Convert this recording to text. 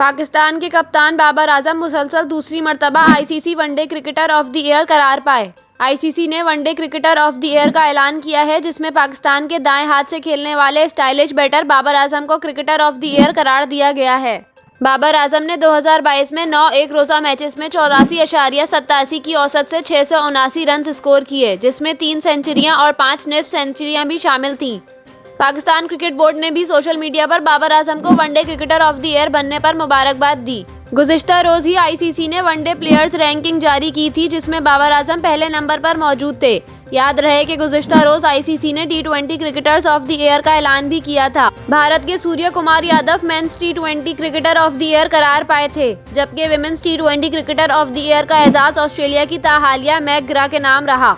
पाकिस्तान के कप्तान बाबर आजम मुसलसल दूसरी मर्तबा ICC one day cricketer of the year करार पाए। आईसीसी ने one day cricketer of the year का ऐलान किया है, जिसमें पाकिस्तान के दाएं हाथ से खेलने वाले स्टाइलिश बैटर बाबर आजम को क्रिकेटर ऑफ द ईयर करार दिया गया है। बाबर आजम ने 2022 में 9 एक रोज़ा मैचेस में 84.87 की औसत से 679 रन स्कोर किए, जिसमें 3 सेंचुरियां और 5 निस्फ सेंचुरियां भी शामिल थीं। पाकिस्तान क्रिकेट बोर्ड ने भी सोशल मीडिया पर बाबर आजम को one day cricketer of the year बनने पर मुबारकबाद दी। गुज़िश्ता रोज ही आईसीसी ने वनडे प्लेयर्स रैंकिंग जारी की थी, जिसमें बाबर आजम पहले नंबर पर मौजूद थे। याद रहे कि गुज़िश्ता रोज आईसीसी ने T20 cricketers of the year का ऐलान भी किया था। भारत के Surya Kumar Yadav men's T20 cricketer of the year करार पाए थे, जबकि women's T20 cricketer of the year का एजाज ऑस्ट्रेलिया की ताहालिया मैकग्रा के नाम रहा।